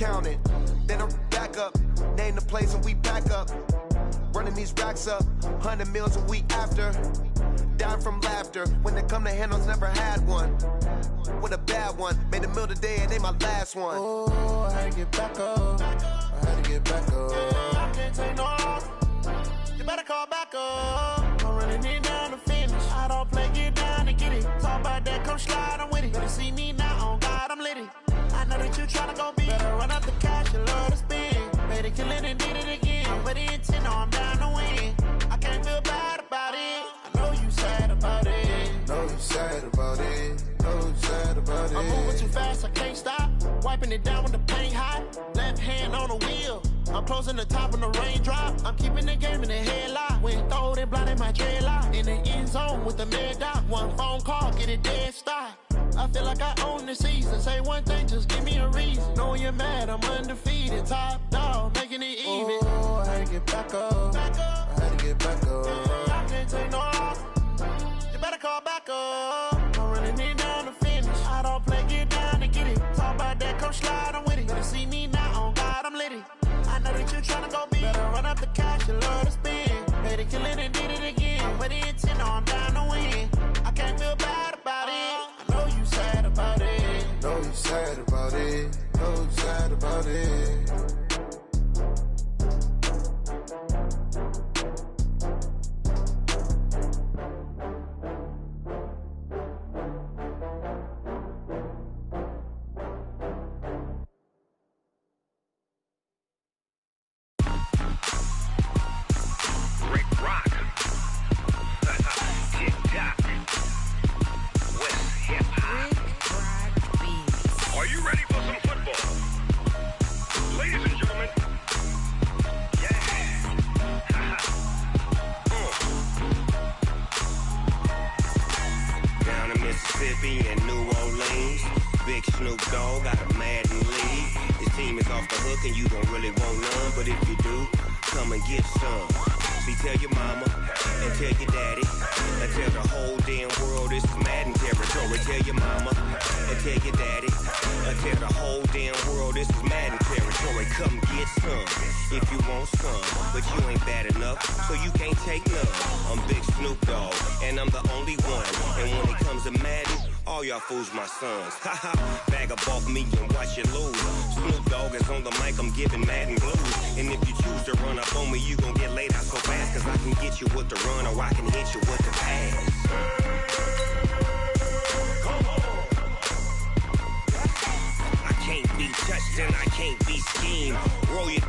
count it. Then I back up, name the place and we pack up. Running these racks up, 100 meals a week after. Dying from laughter, when they come to handles, never had one. With a bad one, made a meal today and ain't my last one. Oh, I had to get back up, I had to get back up. I can't take no loss, you better call back up. I'm running it down to finish, I don't play, get down to get it. Talk about that, come slide, I'm with it. Better see me now, on God, I'm litty. I know that you tryna go big, better run up the cash, you love to spin. Made it, kill it and did it again, but the intent, no, I'm down to win. I can't feel bad about it, I know you sad about it. Know you sad about it, know you sad about it. I'm moving too fast, I can't stop. Wiping it down with the paint hot. Left hand on the wheel. I'm closing the top when the raindrop. I'm keeping the game in the headlock. When throwed and blinded my dreadlock. In the end zone with the mad dot. One phone call, get it dead stop. I feel like I own the season. Say one thing, just give me a reason. Knowing you're mad, I'm undefeated. Top dog, making it even. Oh, I had to get back up, I had to get back up. I can't take no loss, you better call back up. I'm running it down to finish, I don't play, get down to get it. Talk about that, come slide, I'm with it. Better see me now, on God, I'm litty. I know that you tryna go big, better run up the cash, you love to spin. Made it, kill it and did it again. But the intent, no, I'm down to win. I can't feel bad about it, I know you sad about it. Know you sad about it, know you sad about it. In New Orleans, Big Snoop Dogg got a Madden league. His team is off the hook and you don't really want none, but if you do, come and get some. See, tell your mama and tell your daddy and tell the whole damn world this is Madden territory. Tell your mama and tell your daddy and tell the whole damn world this is Madden territory. Come get some if you want some, but you ain't bad enough, so you can't take none. I'm Big Snoop Dogg and I'm the only one, and when it comes to Madden, all y'all fools my sons. Haha, bag up off me and watch you lose. Snoop Dogg is on the mic, I'm giving Madden blues. And if you choose to run up on me, you gon' get laid out so fast, cause I can get you with the run or I can hit you with the pass. I can't be touched and I can't be schemed. Roll you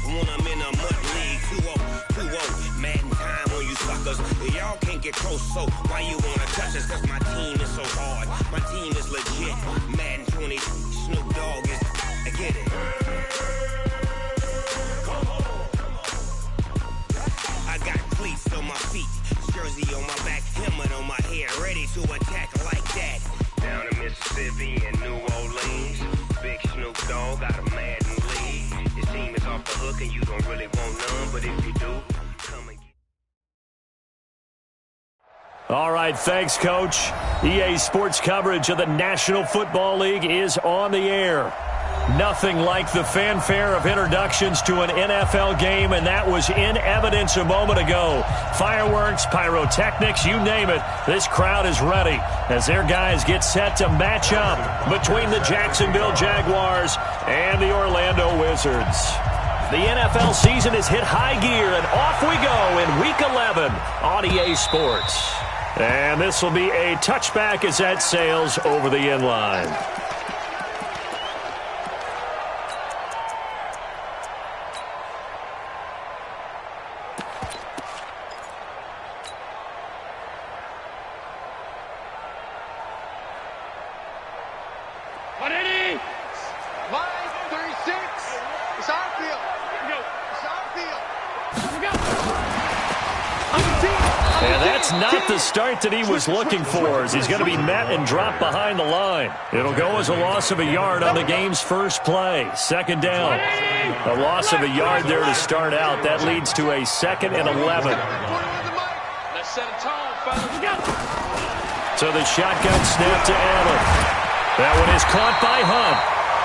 when I'm in a mud league. 2-0, Madden time on you suckers. Y'all can't get close, so why you wanna touch us? Cause my team is so hard, my team is legit. Madden 20, Snoop Dogg is, I get it. I got cleats on my feet, jersey on my back, helmet on my head, ready to attack like that. Down in Mississippi and New Orleans, Big Snoop Dogg got a Madden league. His team is off the hook and you don't really want none, but if you do, come and get. All right, thanks, Coach. EA Sports coverage of the National Football League is on the air. Nothing like the fanfare of introductions to an NFL game, and that was in evidence a moment ago. Fireworks, pyrotechnics, you name it. This crowd is ready as their guys get set to match up between the Jacksonville Jaguars and the Orlando Wizards. The NFL season has hit high gear, and off we go in Week 11 on EA Sports. And this will be a touchback as that sails over the end line. Not the start that he was looking for, as he's going to be met and dropped behind the line. It'll go as a loss of a yard on the game's first play. Second down. A loss of a yard there to start out. That leads to a 2nd and 11. Let's set a tone, fellas. So the shotgun snap to Allen. That one is caught by Hunt.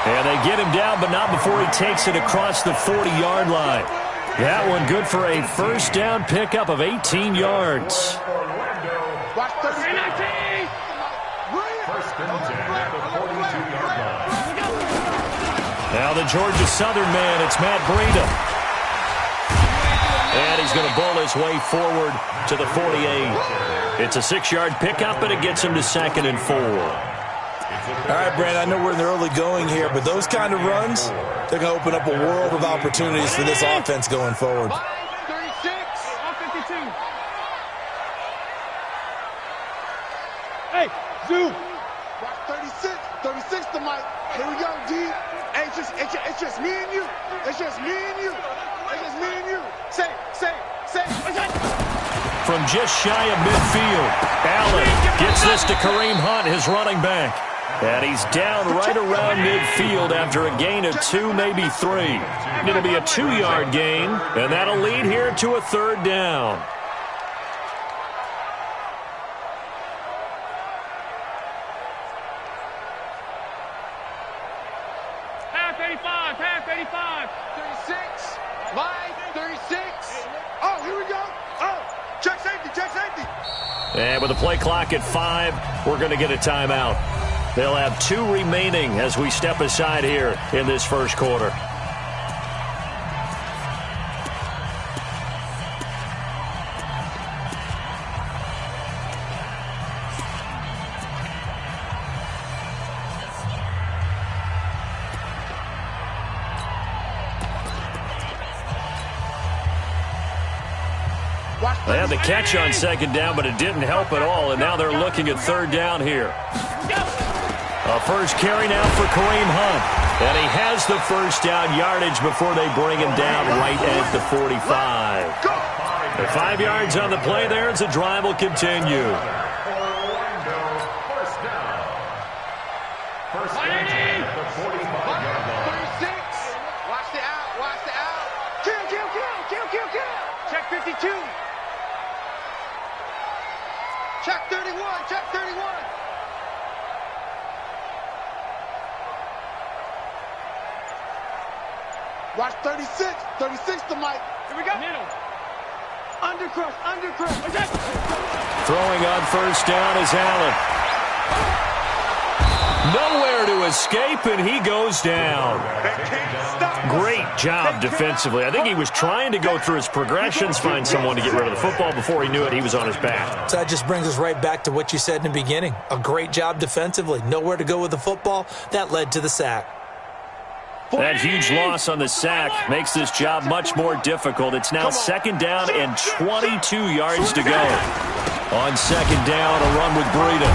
And they get him down, but not before he takes it across the 40-yard line. That one good for a first down pickup of 18 yards. Watch 19. First and 10 at the 42-yard line. Now the Georgia Southern man, it's Matt Breida. And he's going to bowl his way forward to the 48. It's a 6-yard pickup, and it gets him to 2nd and 4. All right, Brandon, I know we're in the early going here, but those kind of runs, they're going to open up a world of opportunities for this offense going forward. 36. 152. Hey, Zoo. Watch 36. 36 to Mike. Here we go, D. Hey, it's just me and you. It's just me and you. It's just me and you. Say. From just shy of midfield, Allen gets this to Kareem Hunt, his running back. And he's down right around midfield after a gain of 2, maybe 3. It'll be a 2-yard gain, and that'll lead here to a 3rd down. Pass 85. 36. Mike, 36. Oh, here we go. Oh, check safety. And with the play clock at 5, we're going to get a timeout. They'll have 2 remaining as we step aside here in this first quarter. They had the catch on 2nd down, but it didn't help at all, and now they're looking at 3rd down here. A first carry now for Kareem Hunt. And he has the first down yardage before they bring him down right at the 45. The 5 yards on the play there as the drive will continue. First down at the 45-yard line. 36. Watch the out. Kill. Check 52. Check 31. Watch 36. 36 to Mike. Here we go. Middle. Undercrush. Throwing on first down is Allen. Nowhere to escape, and he goes down. Great job defensively. I think he was trying to go through his progressions, find someone to get rid of the football. Before he knew it, he was on his back. So that just brings us right back to what you said in the beginning. A great job defensively. Nowhere to go with the football. That led to the sack. That huge loss on the sack makes this job much more difficult. It's now 2nd down and 22 yards to go. On 2nd down, a run with Breida.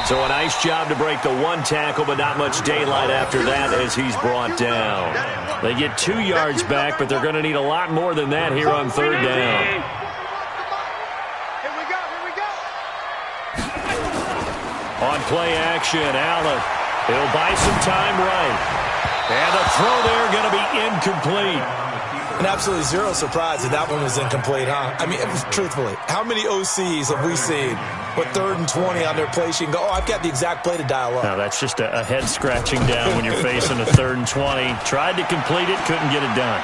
So a nice job to break the 1 tackle, but not much daylight after that as he's brought down. They get 2 yards back, but they're going to need a lot more than that here on 3rd down. Here we go. On play action, Allen. He'll buy some time right. And the throw there going to be incomplete. And absolutely zero surprise that one was incomplete, huh? I mean, truthfully, how many OCs have we seen with 3rd and 20 on their play sheet and go, oh, I've got the exact play to dial up? No, that's just a head scratching down when you're facing a 3rd and 20. Tried to complete it, couldn't get it done.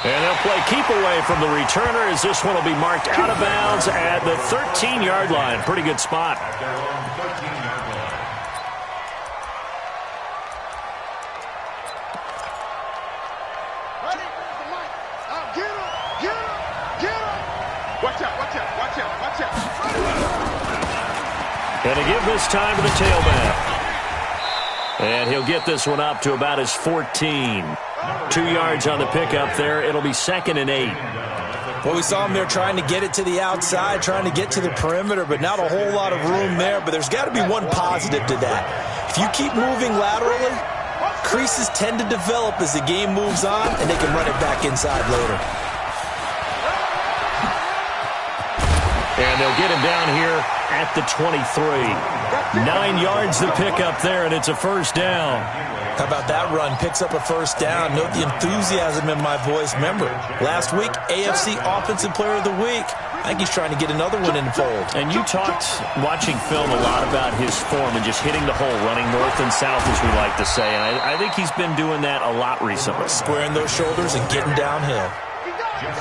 And they'll play keep away from the returner as this one will be marked out of bounds at the 13-yard line. Pretty good spot. And to give this time to the tailback. And he'll get this one up to about his 14. 2 yards on the pickup there. It'll be 2nd and 8. Well, we saw him there trying to get it to the outside, trying to get to the perimeter, but not a whole lot of room there. But there's got to be one positive to that. If you keep moving laterally, creases tend to develop as the game moves on, and they can run it back inside later. And they'll get him down here at the 23. 9 yards to pick up there, and it's a first down. How about that run? Picks up a first down. Note the enthusiasm in my voice. Remember, last week, AFC Offensive Player of the Week. I think he's trying to get another one in the fold. And you talked, watching film, a lot about his form and just hitting the hole, running north and south, as we like to say. And I think he's been doing that a lot recently. Squaring those shoulders and getting downhill.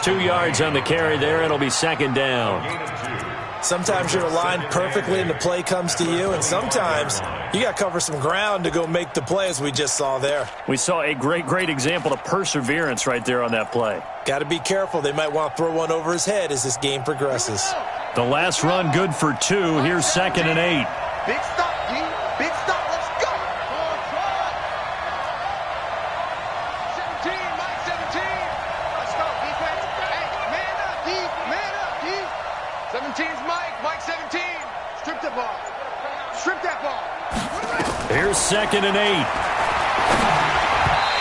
2 yards on the carry there. It'll be second down. Sometimes you're aligned perfectly and the play comes to you, and sometimes you got to cover some ground to go make the play, as we just saw there. We saw a great example of perseverance right there on that play. Got to be careful. They might want to throw one over his head as this game progresses. The last run good for 2. Here's 2nd and 8. Big stop, D. Big stop. Let's go. 17, Mike 17. Let's go, defense. Hey, man up, D. Man up, D. 17's Mike. Mike 17. Strip the ball. Strip that ball. Here's 2nd and 8.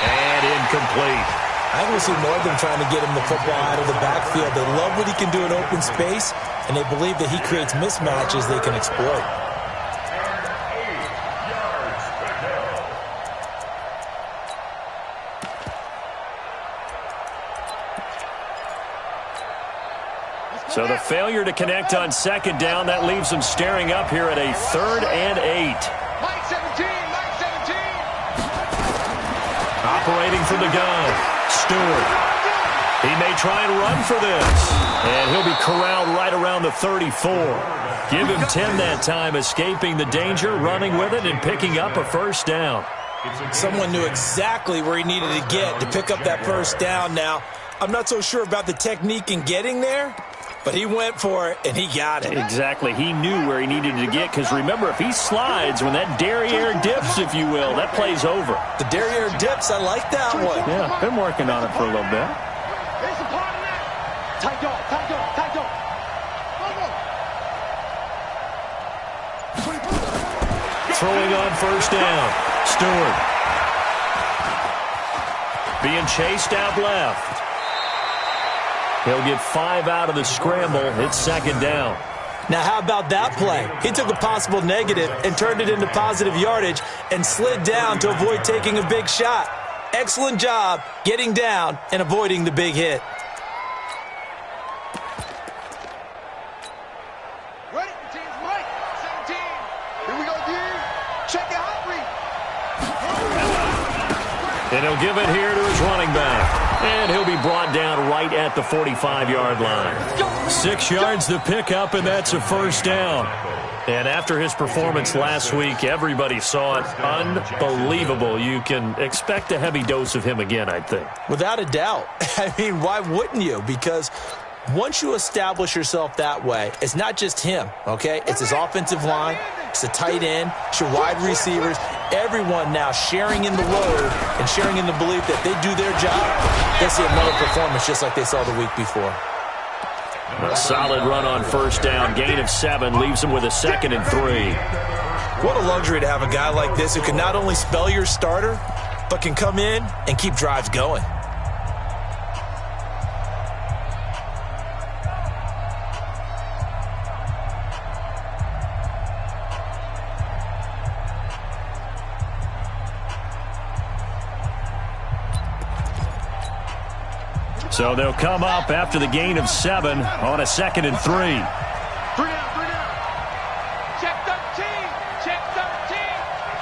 And incomplete. I think we'll see more of them trying to get him the football out of the backfield. They love what he can do in open space, and they believe that he creates mismatches they can exploit. So the failure to connect on 2nd down, that leaves them staring up here at a 3rd and 8. Mike 17, Mike 17. Operating from the gun, Stewart. He may try and run for this. And he'll be corralled right around the 34. Give him 10 that time, escaping the danger, running with it, and picking up a first down. Someone knew exactly where he needed to get to pick up that first down. Now, I'm not so sure about the technique in getting there, but he went for it, and he got it. Exactly. He knew where he needed to get, because remember, if he slides, when that derriere dips, if you will, that play's over. The derriere dips, I like that one. Yeah, been working on it for a little bit. There's a part of that. Tight dog, tight dog, tight dog. Throwing on first down, Stewart. Being chased out left. He'll get 5 out of the scramble. It's 2nd down. Now, how about that play? He took a possible negative and turned it into positive yardage and slid down to avoid taking a big shot. Excellent job getting down and avoiding the big hit. Ready? Team's right. 17. Here we go, dude. Check it out, Reed. And he'll give it here to his running back. And he'll be brought down right at the 45-yard line. 6 yards to pick up, and that's a first down. And after his performance last week, everybody saw it. Unbelievable. You can expect a heavy dose of him again, I think. Without a doubt. I mean, why wouldn't you? Because once you establish yourself that way, it's not just him, okay? It's his offensive line, it's the tight end, it's your wide receivers, everyone now sharing in the load and sharing in the belief that they do their job. They see another performance just like they saw the week before. A solid run on first down, gain of 7, leaves him with a 2nd and 3. What a luxury to have a guy like this who can not only spell your starter, but can come in and keep drives going. So they'll come up after the gain of 7 on a 2nd and 3. 3 down, 3 down. Check 13. Check 13.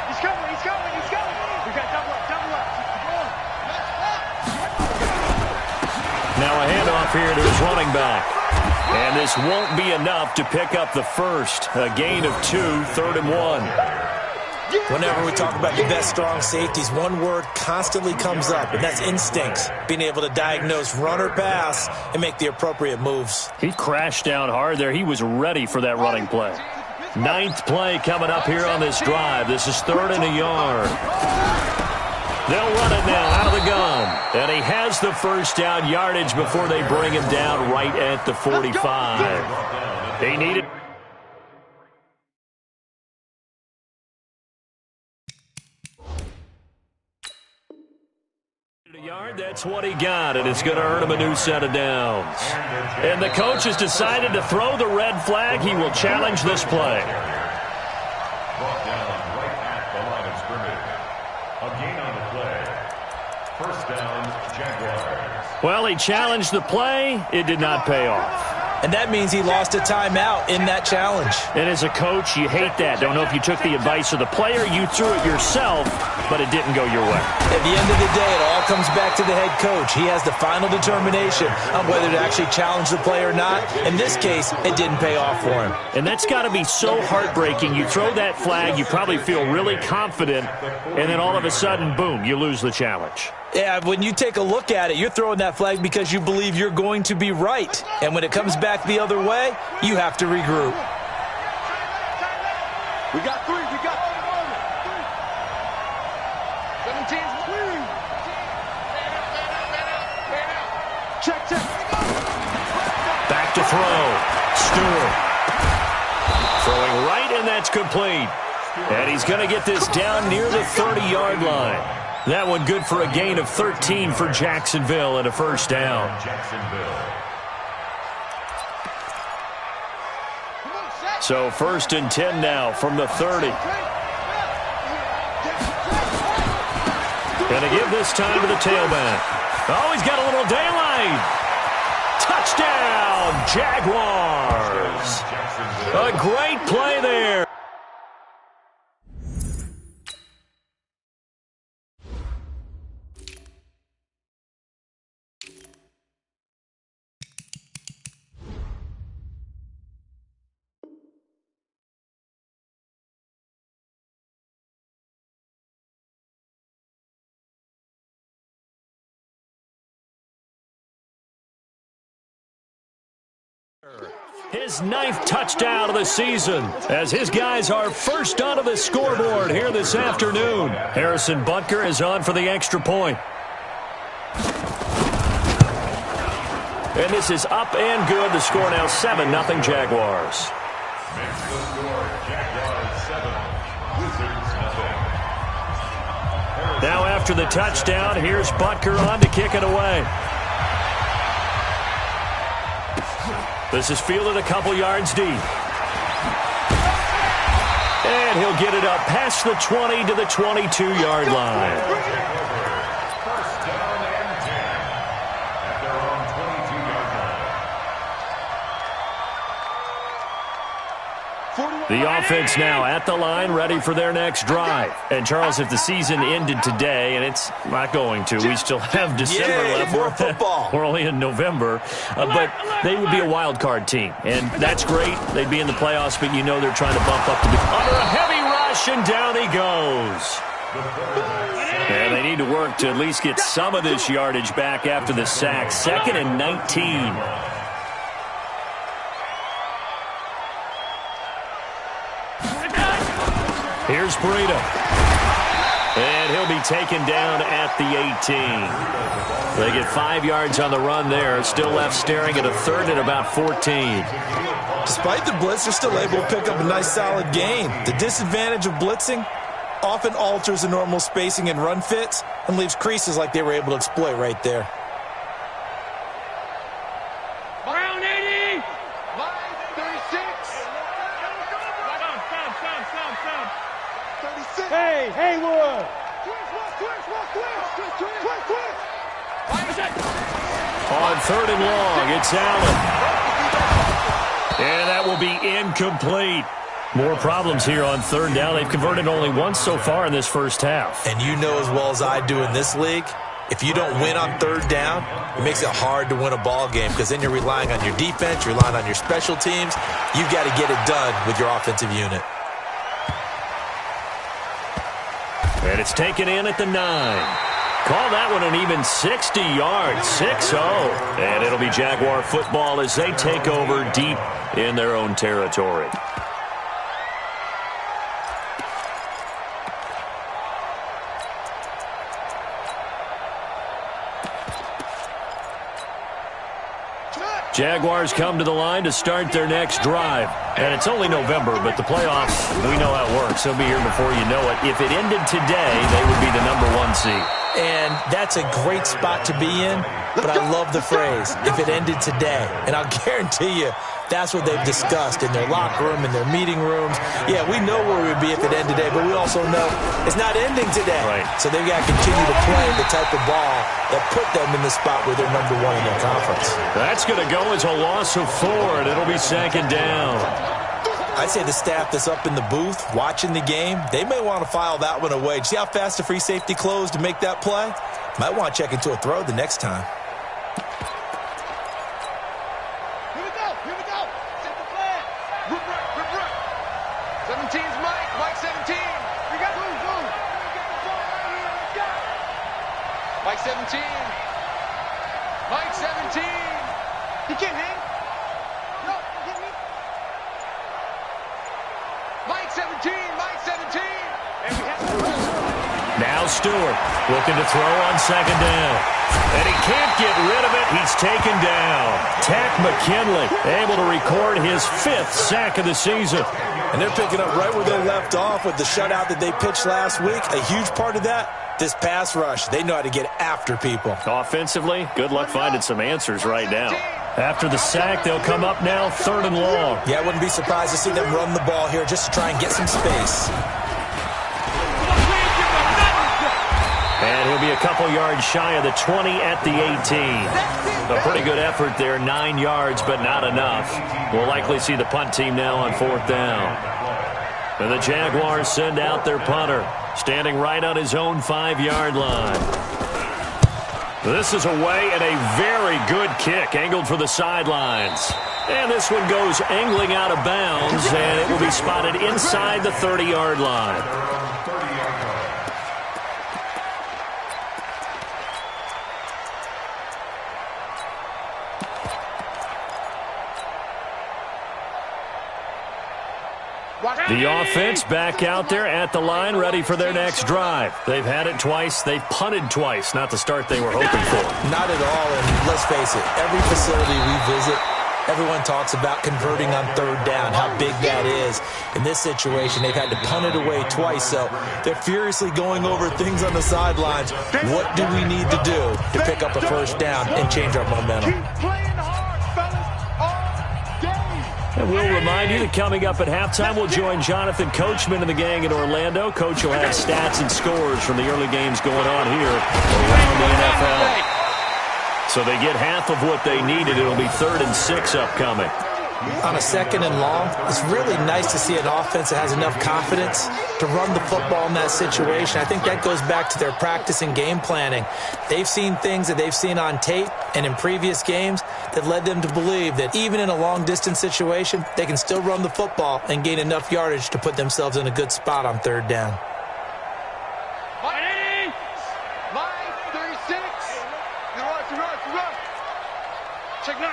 He's coming, he's coming, he's coming. We got double up, double up. Now a handoff here to his running back. And this won't be enough to pick up the first. A gain of 2, 3rd and 1. Whenever we talk about the best strong safeties, one word constantly comes up, and that's instincts. Being able to diagnose run or pass and make the appropriate moves. He crashed down hard there. He was ready for that running play. 9th play coming up here on this drive. This is 3rd and a yard. They'll run it now out of the gun. And he has the first down yardage before they bring him down right at the 45. They needed... That's what he got, and it's going to earn him a new set of downs. And the coach has decided to throw the red flag. He will challenge this play. Brought down right at the line of scrimmage. A gain on the play. First down, Jaguars. Well, he challenged the play. It did not pay off. and that means he lost a timeout in that challenge. And as a coach, you hate that. Don't know if you took the advice of the player, you threw it yourself, but it didn't go your way. At the end of the day, it all comes back to the head coach. He has the final determination on whether to actually challenge the play or not. In this case, it didn't pay off for him. And that's got to be so heartbreaking. You throw that flag, you probably feel really confident, and then all of a sudden, boom, you lose the challenge. Yeah, when you take a look at it, you're throwing that flag because you believe you're going to be right. And when it comes back the other way, you have to regroup. We got 3. We got 17's clean. Check. Back to throw. Stewart. Throwing right, and that's complete. And he's going to get this down near the 30-yard line. That one good for a gain of 13 for Jacksonville and a first down. So 1st and 10 now from the 30. Going to give this time to the tailback. Oh, he's got a little daylight. Touchdown, Jaguars. A great play there. His 9th touchdown of the season as his guys are first onto the scoreboard here this afternoon. Harrison Butker is on for the extra point. And this is up and good. The score now 7-0 Jaguars. Now after the touchdown, here's Butker on to kick it away. This is fielded a couple yards deep. And he'll get it up past the 20 to the 22-yard line. First down and 10 at their own 22-yard line. The offense now at the line, ready for their next drive. And, Charles, if the season ended today, and it's not going to, we still have December left. More football. We're only in November. But they would be a wild card team. And that's great. They'd be in the playoffs, but you know they're trying to bump up to be under a heavy rush, and down he goes. And they need to work to at least get some of this yardage back after the sack. 2nd and 19. Here's Breida. And he'll be taken down at the 18. They get 5 yards on the run there. Still left staring at a 3rd and about 14. Despite the blitz, they're still able to pick up a nice solid gain. The disadvantage of blitzing often alters the normal spacing and run fits and leaves creases like they were able to exploit right there. Brown 80. Line 36. Hey, Haywood. On 3rd and long, it's Allen. And that will be incomplete. More problems here on 3rd down. They've converted only once so far in this first half. And you know as well as I do in this league, if you don't win on 3rd down, it makes it hard to win a ball game because then you're relying on your defense, you're relying on your special teams. You've got to get it done with your offensive unit. And it's taken in at the 9. Call that one an even 60 yards, 6-0. And it'll be Jaguar football as they take over deep in their own territory. Jaguars come to the line to start their next drive. And it's only November, but the playoffs, we know how it works. They'll be here before you know it. If it ended today, they would be the #1 seed. And that's a great spot to be in, but I love the phrase, if it ended today. And I'll guarantee you, that's what they've discussed in their locker room, in their meeting rooms. Yeah, we know where we'd be if it ended today, but we also know it's not ending today. Right. So they've got to continue to play the type of ball that put them in the spot where they're #1 in their conference. That's going to go as a loss of 4, and it'll be 2nd down. I'd say the staff that's up in the booth watching the game, they may want to file that one away. See how fast the free safety closed to make that play? Might want to check into a throw the next time. Here we go. Set the flag. Rip right. 17's Mike. Mike 17. We got move. Get the ball right here. Let's go. Mike 17. Mike 17. He can't hang. No, hit me. Mike 17. And we have Now Stewart looking to throw on 2nd down. And he can't get rid of it. He's taken down. Tack McKinley able to record his 5th sack of the season. And they're picking up right where they left off with the shutout that they pitched last week. A huge part of that, this pass rush. They know how to get after people. Offensively, good luck finding some answers right now. After the sack, they'll come up now 3rd and long. Yeah, I wouldn't be surprised to see them run the ball here just to try and get some space. And he'll be a couple yards shy of the 20 at the 18. A pretty good effort there, 9 yards, but not enough. We'll likely see the punt team now on 4th down. And the Jaguars send out their punter, standing right on his own 5-yard line. This is away and a very good kick, angled for the sidelines. And this one goes angling out of bounds, and it will be spotted inside the 30-yard line. The offense back out there at the line, ready for their next drive. They've had it twice. They've punted twice. Not the start they were hoping for. Not at all, and let's face it, every facility we visit, everyone talks about converting on 3rd down, how big that is. In this situation, they've had to punt it away twice, so they're furiously going over things on the sidelines. What do we need to do to pick up a 1st down and change our momentum? And we'll remind you that coming up at halftime, we'll join Jonathan Coachman and the gang in Orlando. Coach will have stats and scores from the early games going on here around the NFL. So they get half of what they needed. It'll be 3rd and 6 upcoming. On a 2nd and long, it's really nice to see an offense that has enough confidence to run the football in that situation. I think that goes back to their practice and game planning. They've seen things that they've seen on tape and in previous games that led them to believe that even in a long-distance situation, they can still run the football and gain enough yardage to put themselves in a good spot on 3rd down. Mike 36. Run. Check 9.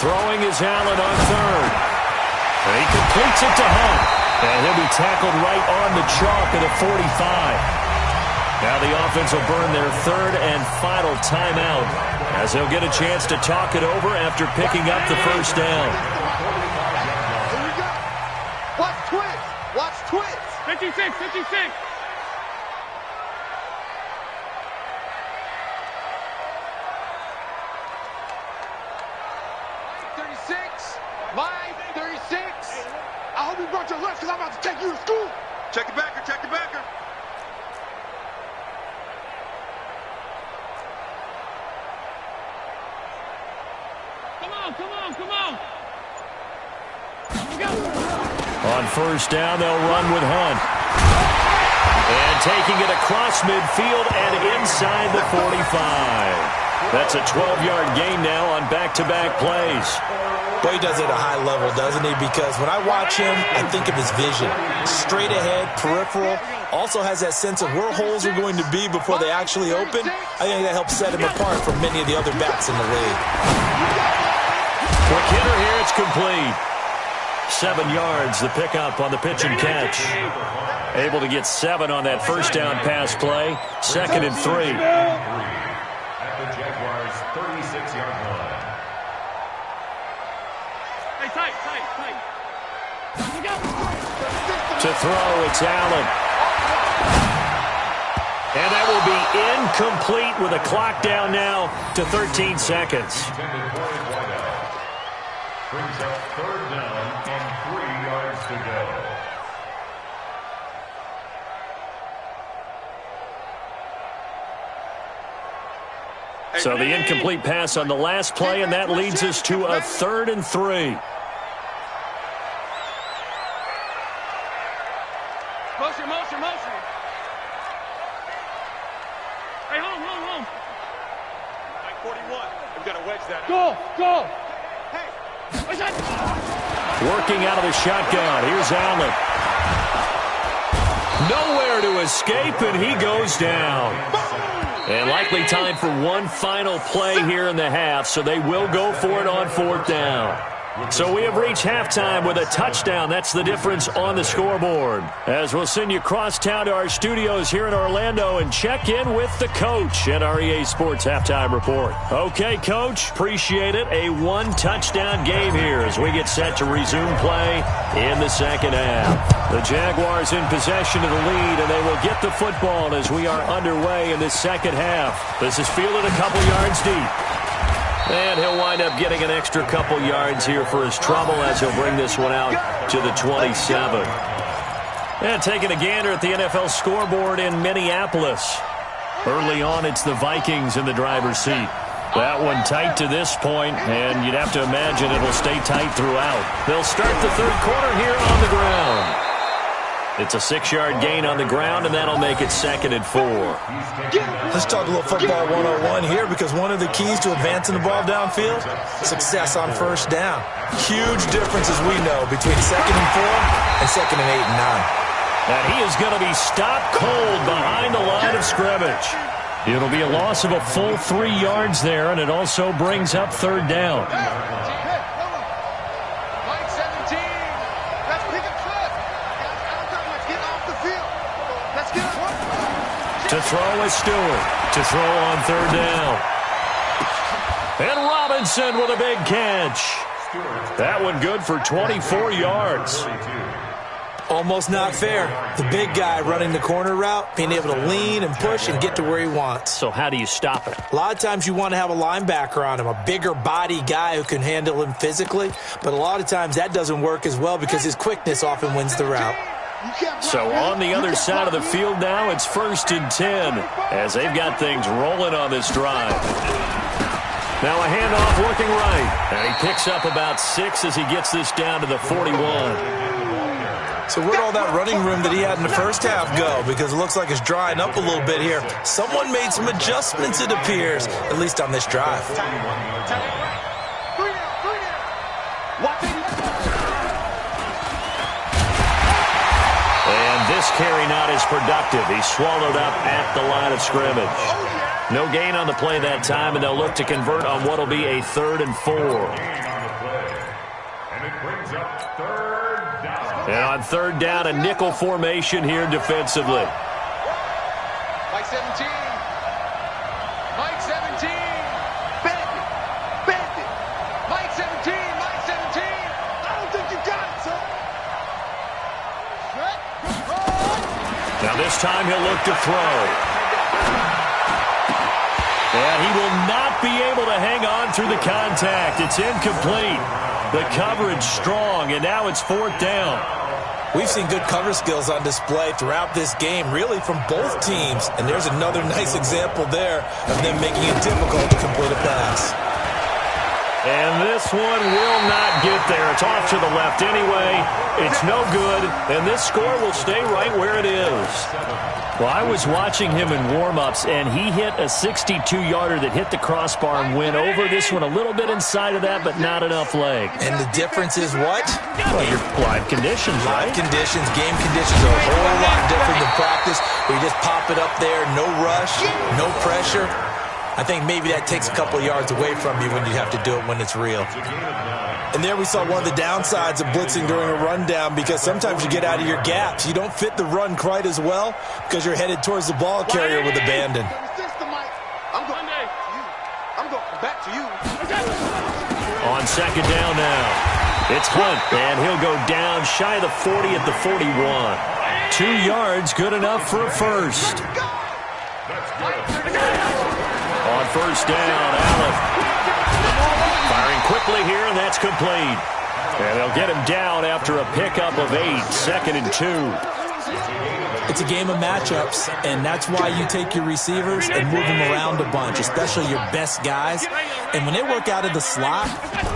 Throwing is Allen on 3rd. And he completes it to Hunt. And he'll be tackled right on the chalk of the 45. Now the offense will burn their 3rd and final timeout as they'll get a chance to talk it over after picking up the 1st down. Here we go. Watch twist. 56. 36. Mike 36. I hope you brought your lunch because I'm about to take you to school. Check the backer. Come on. On 1st down, they'll run with Hunt. And taking it across midfield and inside the 45. That's a 12-yard gain now on back-to-back plays. Boy, he does it at a high level, doesn't he? Because when I watch him, I think of his vision. Straight ahead, peripheral. Also has that sense of where holes are going to be before they actually open. I think that helps set him apart from many of the other backs in the league. Quick hitter here, it's complete. 7 yards, the pickup on the pitch and catch. Able to get 7 on that 1st down pass play. 2nd and 3. At the Jaguars' 36-yard line. Hey, tight. To throw, it's Allen. And that will be incomplete with a clock down now to 13 seconds. Brings up third down and 3 yards to go. So the incomplete pass on the last play, and that leads us to a 3rd and 3. Motion. Hey, home. 41. We've got to wedge that. Go. Hey. Working out of the shotgun. Here's Allen. Nowhere to escape, and he goes down. And likely time for one final play here in the half, so they will go for it on 4th down. So we have reached halftime with a touchdown. That's the difference on the scoreboard. As we'll send you across town to our studios here in Orlando and check in with the coach at our EA Sports Halftime Report. Okay, Coach, appreciate it. A 1-touchdown game here as we get set to resume play in the second half. The Jaguars in possession of the lead, and they will get the football as we are underway in this second half. This is fielded a couple yards deep. And he'll wind up getting an extra couple yards here for his trouble as he'll bring this one out to the 27. And taking a gander at the NFL scoreboard in Minneapolis. Early on, it's the Vikings in the driver's seat. That one tight to this point, and you'd have to imagine it'll stay tight throughout. They'll start the third quarter here on the ground. It's a 6-yard gain on the ground, and that'll make it 2nd and 4. Let's talk a little football 101 here, because one of the keys to advancing the ball downfield, success on first down. Huge difference, as we know, between 2nd and 4 and 2nd and 8 and 9. And he is going to be stopped cold behind the line of scrimmage. It'll be a loss of a full 3 yards there, and it also brings up 3rd down. To throw is Stewart. To throw on 3rd down. And Robinson with a big catch. That one good for 24 yards. Almost not fair. The big guy running the corner route, being able to lean and push and get to where he wants. So how do you stop it? A lot of times you want to have a linebacker on him, a bigger body guy who can handle him physically. But a lot of times that doesn't work as well because his quickness often wins the route. So on the other side of the field now, it's 1st and 10 as they've got things rolling on this drive. Now a handoff working right, and he picks up about 6 as he gets this down to the 41. So where'd all that running room that he had in the first half go? Because it looks like it's drying up a little bit here. Someone made some adjustments, it appears, at least on this drive. This carry not as productive. He's swallowed up at the line of scrimmage. No gain on the play that time, and they'll look to convert on what will be a 3rd and 4. And on 3rd down, a nickel formation here defensively. Mike 17. Mike 17. Bandit. Mike 17. Mike 17. I don't think you got it, son. Now this time he'll look to throw. And he will not be able to hang on through the contact. It's incomplete. The coverage strong, and now it's 4th down. We've seen good cover skills on display throughout this game, really from both teams. And there's another nice example there of them making it difficult to complete a pass. And this one will not get there. It's off to the left anyway. It's no good, and this score will stay right where it is. Well, I was watching him in warm-ups, and he hit a 62-yarder that hit the crossbar and went over. This one a little bit inside of that, but not enough leg. And the difference is what? Well, your live conditions, right? Live conditions, game conditions are a whole lot different than practice, where you just pop it up there, no rush, no pressure. I think maybe that takes a couple of yards away from you when you have to do it when it's real. And there we saw one of the downsides of blitzing during a rundown, because sometimes you get out of your gaps. You don't fit the run quite as well because you're headed towards the ball carrier with abandon. I'm going back to you. On 2nd down now. It's Hunt, and he'll go down shy of the 40 at the 41. 2 yards, good enough for a first. On first down, Allen firing quickly here, and that's complete. And they'll get him down after a pickup of 8, 2nd and 2. It's a game of matchups, and that's why you take your receivers and move them around a bunch, especially your best guys. And when they work out of the slot,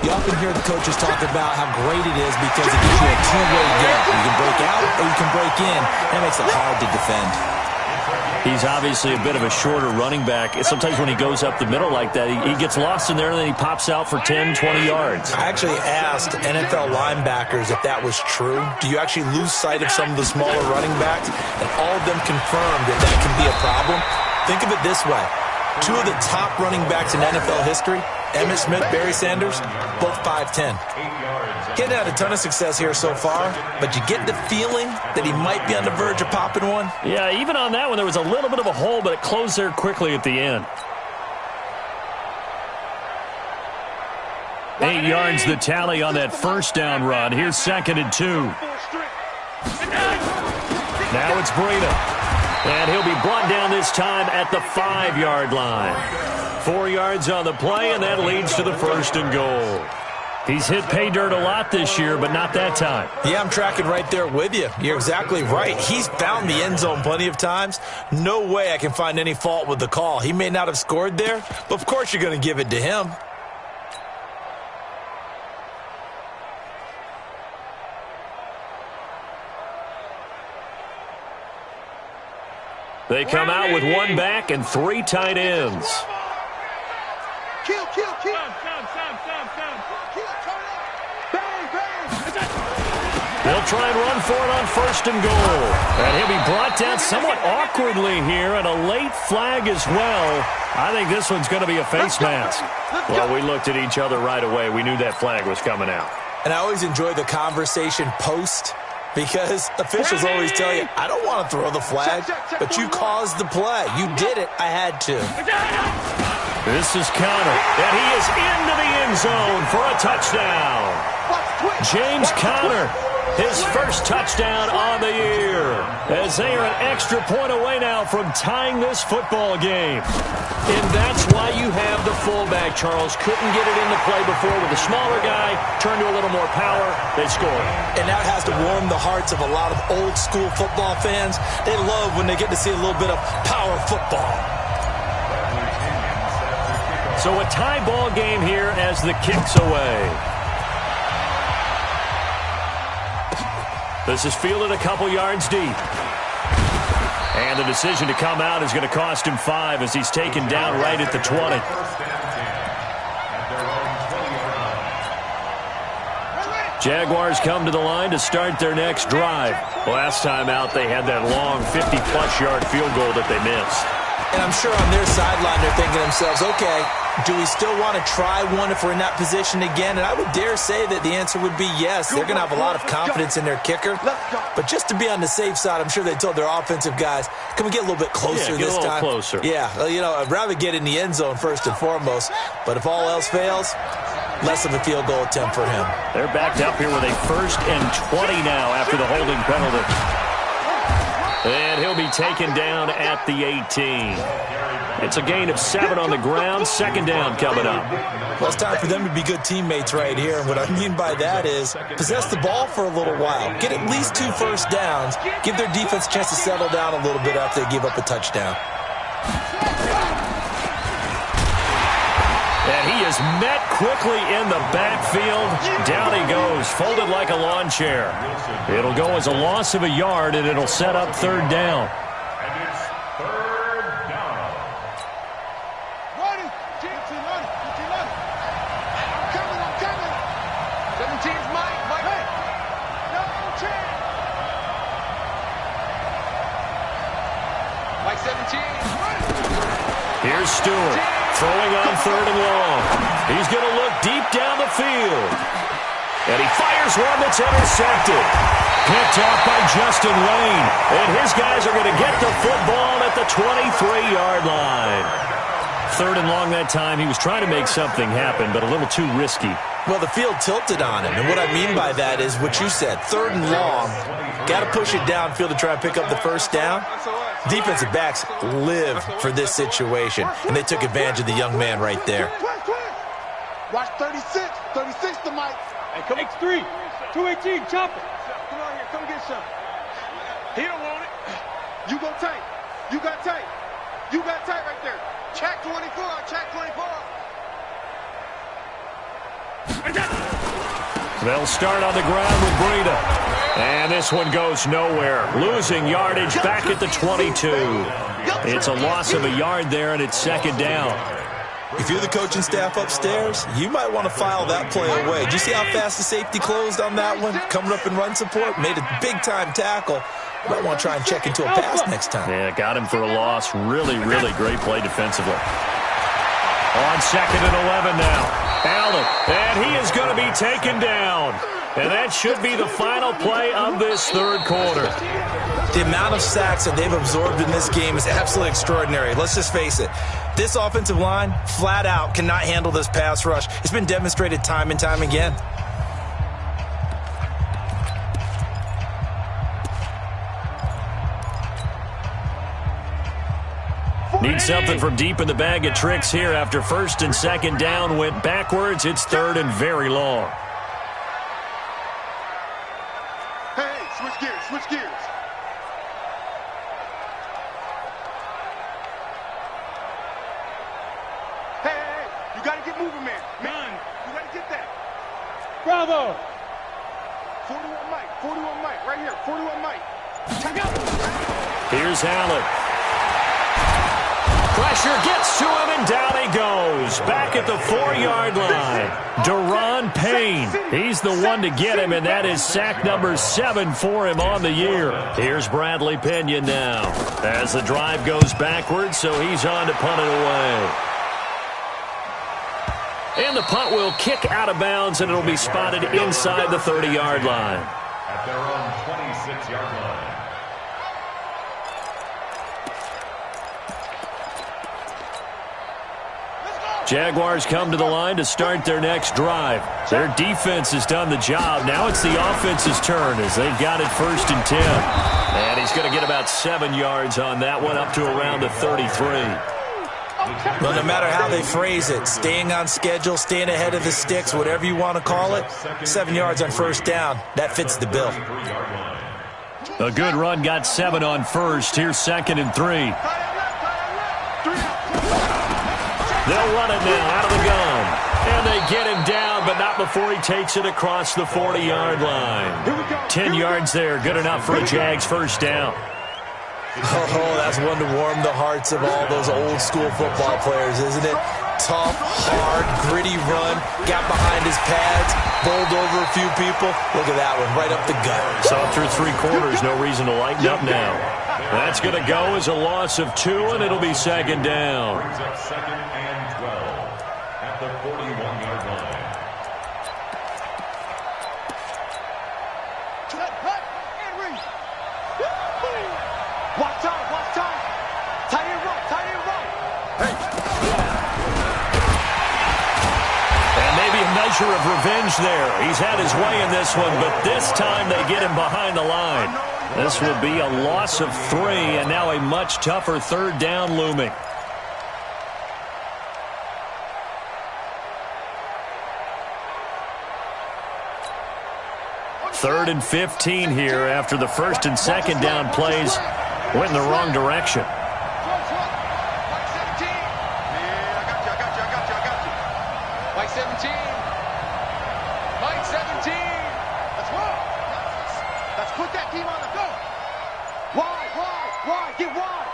you often hear the coaches talk about how great it is because it gives you a two-way get. You can break out or you can break in. That makes it hard to defend. He's obviously a bit of a shorter running back. Sometimes when he goes up the middle like that, he gets lost in there, and then he pops out for 10, 20 yards. I actually asked NFL linebackers if that was true. Do you actually lose sight of some of the smaller running backs? And all of them confirmed that that can be a problem. Think of it this way. 2 of the top running backs in NFL history, Emmitt Smith, Barry Sanders, both 5'10". Getting had a ton of success here so far, but you get the feeling that he might be on the verge of popping one. Yeah, even on that one, there was a little bit of a hole, but it closed there quickly at the end. 8 yards the tally on that first down run. Here's 2nd and 2. Now it's Breida. And he'll be brought down this time at the 5-yard line. 4 yards on the play, and that leads to the 1st and goal. He's hit pay dirt a lot this year, but not that time. Yeah, I'm tracking right there with you. You're exactly right. He's found the end zone plenty of times. No way I can find any fault with the call. He may not have scored there, but of course you're going to give it to him. They come out with 1 back and 3 tight ends. Kill. They'll try and run for it on 1st and goal. And he'll be brought down somewhat awkwardly here, and a late flag as well. I think this one's going to be a face mask. Well, we looked at each other right away. We knew that flag was coming out. And I always enjoy the conversation post, because officials always tell you, I don't want to throw the flag, but you caused the play. You did it. I had to. This is Conner, and he is into the end zone for a touchdown. James Conner, his first touchdown on the year, as they are an extra point away now from tying this football game. And that's why you have the fullback, Charles. Couldn't get it into play before with a smaller guy, turned to a little more power, they scored. And that has to warm the hearts of a lot of old-school football fans. They love when they get to see a little bit of power football. So a tie ball game here as the kick's away. This is fielded a couple yards deep. And the decision to come out is going to cost him 5 as he's taken down right at the 20. Jaguars come to the line to start their next drive. Last time out, they had that long 50-plus yard field goal that they missed. And I'm sure on their sideline they're thinking to themselves, okay, do we still want to try one if we're in that position again? And I would dare say that the answer would be yes. They're going to have a lot of confidence in their kicker. But just to be on the safe side, I'm sure they told their offensive guys, can we get a little bit closer this time? Closer. Yeah, you know, I'd rather get in the end zone first and foremost. But if all else fails, less of a field goal attempt for him. They're backed up here with a 1st and 20 now after the holding penalty. And he'll be taken down at the 18. It's a gain of 7 on the ground. 2nd down coming up. Well, it's time for them to be good teammates right here. And what I mean by that is possess the ball for a little while. Get at least 2 first downs. Give their defense a chance to settle down a little bit after they give up a touchdown. And he is met quickly in the backfield. Down he goes, folded like a lawn chair. It'll go as a loss of a yard, and it'll set up 3rd down. And it's 3rd down. Running. I'm coming. 17's Mike. Hey. Double check. Mike 17. Here's Stewart. Throwing on 3rd and long. He's going to look deep down the field. And he fires one that's intercepted. Picked off by Justin Lane. And his guys are going to get the football at the 23-yard line. 3rd and long that time. He was trying to make something happen, but a little too risky. Well, the field tilted on him, and what I mean by that is what you said, 3rd and long. Got to push it downfield to try and pick up the first down. Defensive backs live for this situation, and they took advantage of the young man right there. Watch 36. 36 to Mike. Hey, come X3. 218, chop it. Come on here, come get some. He don't want it. You go tight. You got tight. You got tight right there. Check 24. Check 24. They'll start on the ground with Breida. And this one goes nowhere. Losing yardage back at the 22. It's a loss of a yard there, and it's 2nd down. If you're the coaching staff upstairs, you might want to file that play away. Did you see how fast the safety closed on that one? Coming up in run support, made a big-time tackle. You might want to try and check into a pass next time. Yeah, got him for a loss. Really, really great play defensively. On 2nd and 11 now. Allen, and he is going to be taken down. And that should be the final play of this 3rd quarter. The amount of sacks that they've absorbed in this game is absolutely extraordinary. Let's just face it. This offensive line, flat out, cannot handle this pass rush. It's been demonstrated time and time again. Need something from deep in the bag of tricks here after 1st and 2nd down went backwards. It's 3rd and very long. Hey, switch gears, switch gears. Hey, you got to get moving, man. Man, you got to get that. Bravo. 41 Mike, 41 Mike, right here, 41 Mike. Check out. Here's Allen. Pressure gets to him, and down he goes. Back at the 4-yard line. Deron Payne. He's the one to get him, and that is sack number 7 for him on the year. Here's Bradley Pena now. As the drive goes backwards, so he's on to punt it away. And the punt will kick out of bounds, and it'll be spotted inside the 30-yard line. At their own 26-yard line. Jaguars come to the line to start their next drive. Their defense has done the job. Now it's the offense's turn as they've got it 1st and 10. And he's going to get about 7 yards on that one, up to around the 33. Well, no matter how they phrase it, staying on schedule, staying ahead of the sticks, whatever you want to call it, 7 yards on 1st down, that fits the bill. A good run got 7 on 1st. Here's 2nd and 3. They'll run it now out of the gun. And they get him down, but not before he takes it across the 40-yard line. 10 yards there, good enough for a Jags 1st down. Oh, that's one to warm the hearts of all those old-school football players, isn't it? Tough, hard, gritty run, got behind his pads, bowled over a few people. Look at that one, right up the gut. So through 3 quarters, no reason to lighten up now. That's going to go as a loss of 2, and it'll be 2nd down. Brings up 2nd and 12 at the 41-yard line. Watch time, watch time. Tight end run, tight end run. Hey. And maybe a measure of revenge there. He's had his way in this one, but this time they get him behind the line. This will be a loss of 3, and now a much tougher 3rd down looming. Third and 15 here after the 1st and 2nd down plays went in the wrong direction. Mike 17. Yeah, I got you. Mike 17. Mike 17. Let's roll. Let's put that team on the go. Wide. Get wide.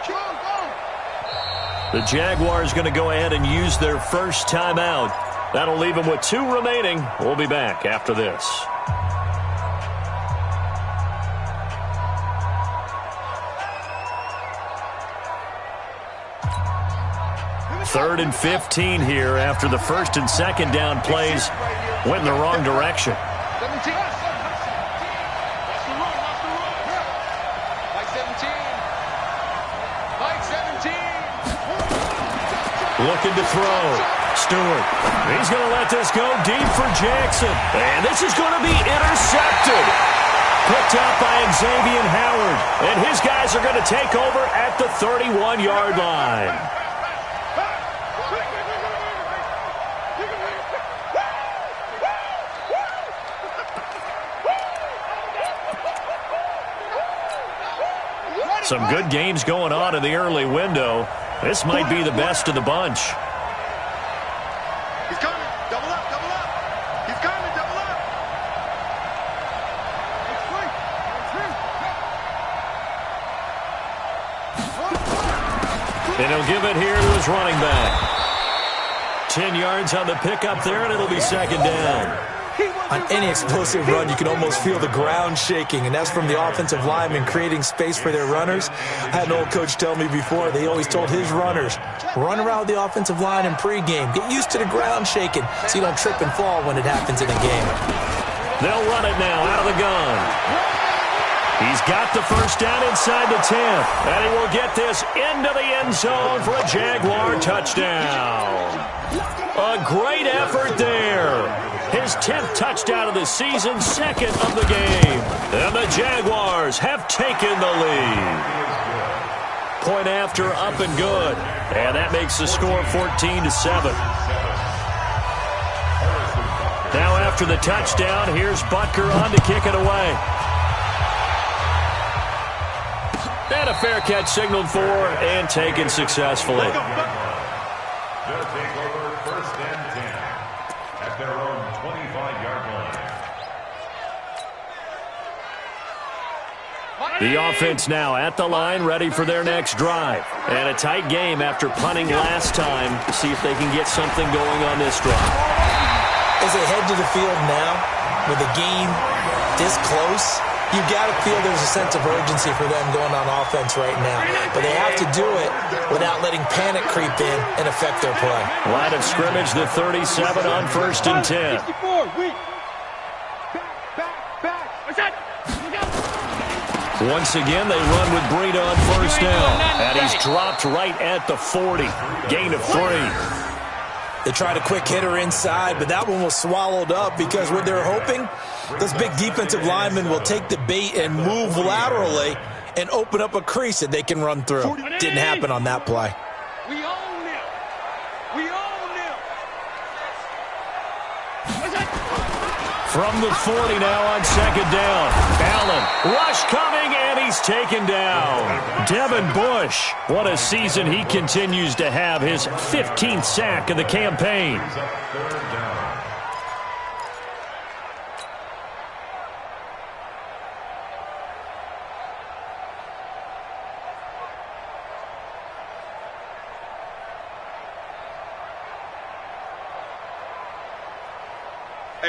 Go. The Jaguars going to go ahead and use their first timeout. That'll leave them with 2 remaining. We'll be back after this. Third and 15 here after the 1st and 2nd down plays went in the wrong direction. 17. Mike 17. Mike 17. Looking to throw. Stewart. He's going to let this go deep for Jackson. And this is going to be intercepted. Picked up by Xavier Howard. And his guys are going to take over at the 31-yard line. Some good games going on in the early window. This might be the best of the bunch. He's coming. Double up, double up. He's coming, double up. And he'll give it here to his running back. 10 yards on the pickup there, and it'll be second down. On any explosive run, you can almost feel the ground shaking, and that's from the offensive linemen creating space for their runners. I had an old coach tell me before, they always told his runners, run around the offensive line in pregame. Get used to the ground shaking so you don't trip and fall when it happens in a game. They'll run it now out of the gun. He's got the first down inside the 10, and he will get this into the end zone for a Jaguar touchdown. A great effort there. His 10th touchdown of the season, second of the game. And the Jaguars have taken the lead. Point after, up and good. And that makes the score 14-7. Now after the touchdown, here's Butker on to kick it away. And a fair catch signaled for and taken successfully. They'll take over first and 10 at their own 25-yard line. The offense now at the line, ready for their next drive. And a tight game after punting last time. See if they can get something going on this drive. As they head to the field now, with the game this close, you got to feel there's a sense of urgency for them going on offense right now. But they have to do it without letting panic creep in and affect their play. Line of scrimmage, the 37 on first and 10. Once again, they run with Breida on first down. And he's dropped right at the 40. Gain of 3. They tried a quick hitter inside, but that one was swallowed up because what they're hoping, those big defensive linemen will take the bait and move laterally and open up a crease that they can run through. Didn't happen on that play. We own them. We own them. From the 40 now on second down. Allen, rush coming, and he's taken down. Devin Bush, what a season he continues to have. His 15th sack of the campaign.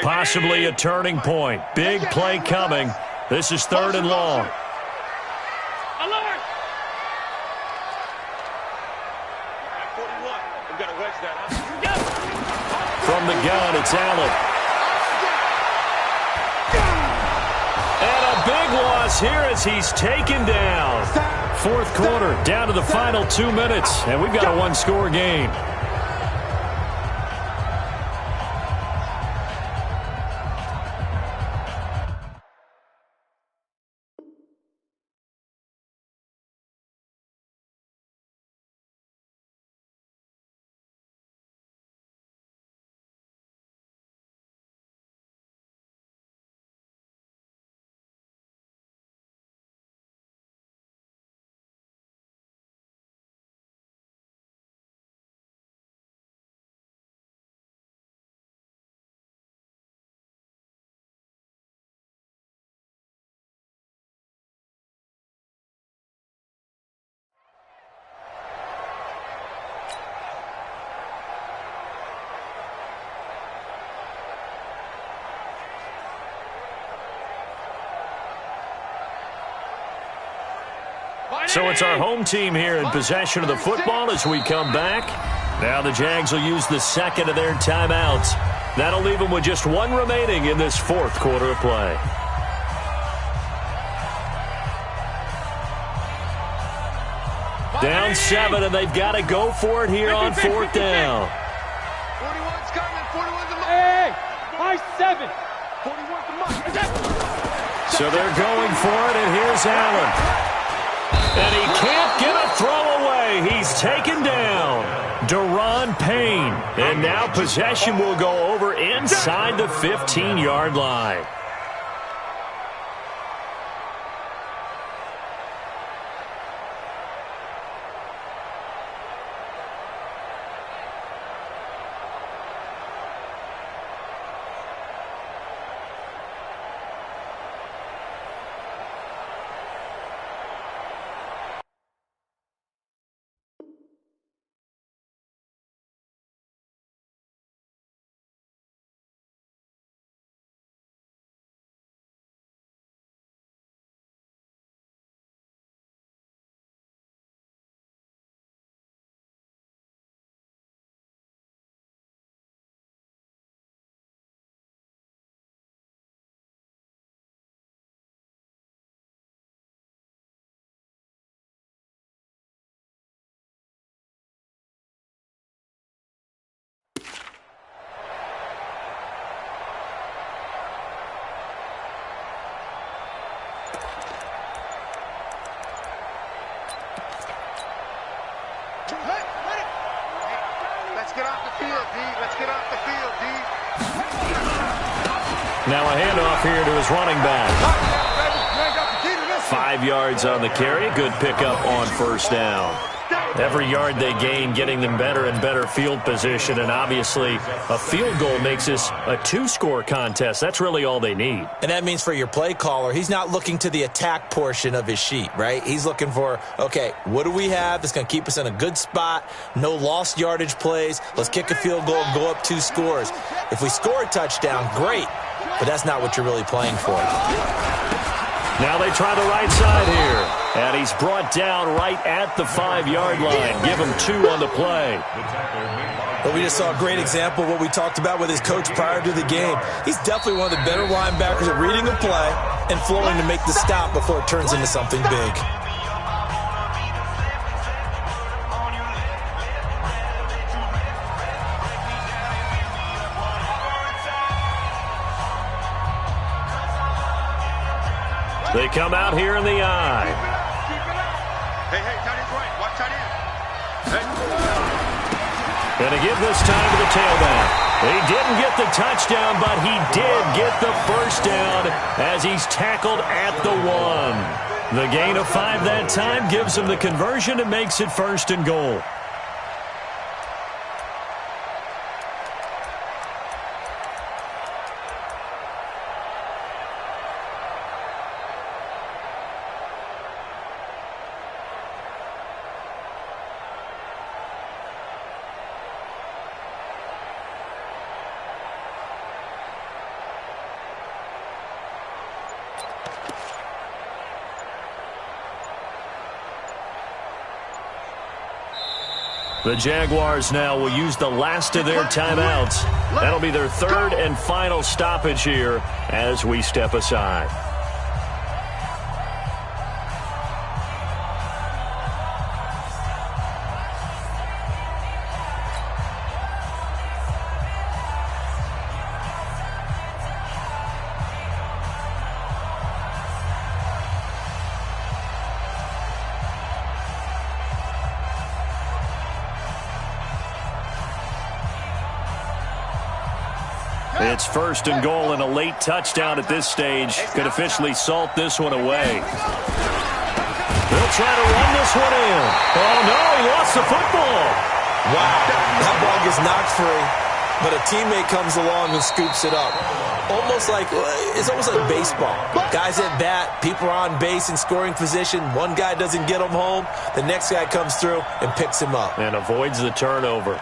Possibly a turning point. Big play coming. This is third and long. From the gun, it's Allen. And a big loss here as he's taken down. Fourth quarter, down to the final 2 minutes, and we've got a one-score game. So it's our home team here in possession of the football as we come back. Now the Jags will use the second of their timeouts. That'll leave them with just one remaining in this fourth quarter of play. Down 7, and they've got to go for it here on 4th down. 41's coming. 41's the mark. Hey, high 7. 41's the mark. So they're going for it, and here's Allen. And he can't get a throw away. He's taken down. Deron Payne. And now possession will go over inside the 15-yard line. Let's get off the field, D. Let's get off the field, D. Now a handoff here to his running back. 5 yards on the carry. Good pickup on 1st down. Every yard they gain, getting them better and better field position, and obviously a field goal makes this a 2-score contest. That's really all they need. And that means for your play caller, he's not looking to the attack portion of his sheet, right? He's looking for, okay, what do we have that's going to keep us in a good spot? No lost yardage plays. Let's kick a field goal and go up 2 scores. If we score a touchdown, great, but that's not what you're really playing for. Now they try the right side here. And he's brought down right at the 5-yard line. Give him 2 on the play. But we just saw a great example of what we talked about with his coach prior to the game. He's definitely one of the better linebackers at reading a play and flowing to make the stop before it turns into something big. They come out here in the eye. Hey, tight end's right. Watch tight end. Hey. Going to give this time to the tailback. He didn't get the touchdown, but he did get the first down as he's tackled at the 1. The gain of 5 that time gives him the conversion and makes it 1st and goal. The Jaguars now will use the last of their timeouts. That'll be their 3rd and final stoppage here as we step aside. It's 1st and goal, and a late touchdown at this stage could officially salt this one away. They'll try to run this one in. Oh, no, he lost the football. Wow, that ball gets knocked free, but a teammate comes along and scoops it up. It's almost like baseball. Guys at bat, people are on base in scoring position. One guy doesn't get him home. The next guy comes through and picks him up. And avoids the turnover.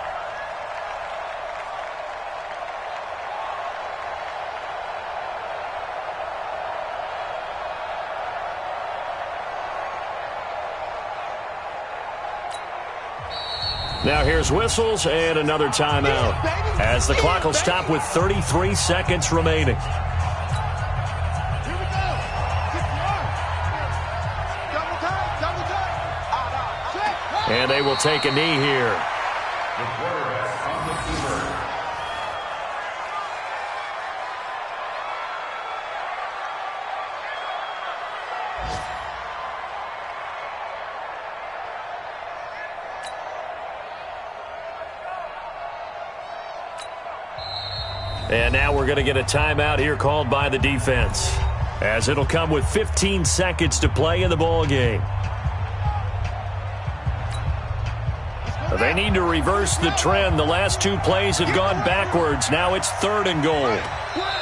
Now here's whistles and another timeout as the clock will stop with 33 seconds remaining. And they will take a knee here. The quarterback on the field. And now we're going to get a timeout here called by the defense, as it'll come with 15 seconds to play in the ball game. They need to reverse the trend. The last two plays have gone backwards. Now it's 3rd and goal.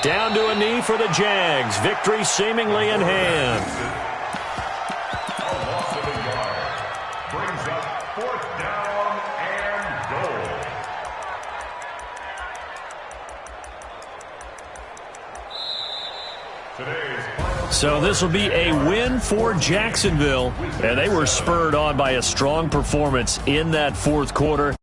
Down to a knee for the Jags. Victory seemingly in hand. A loss of a yard brings up 4th down and goal. So this will be a win for Jacksonville, and they were spurred on by a strong performance in that 4th quarter.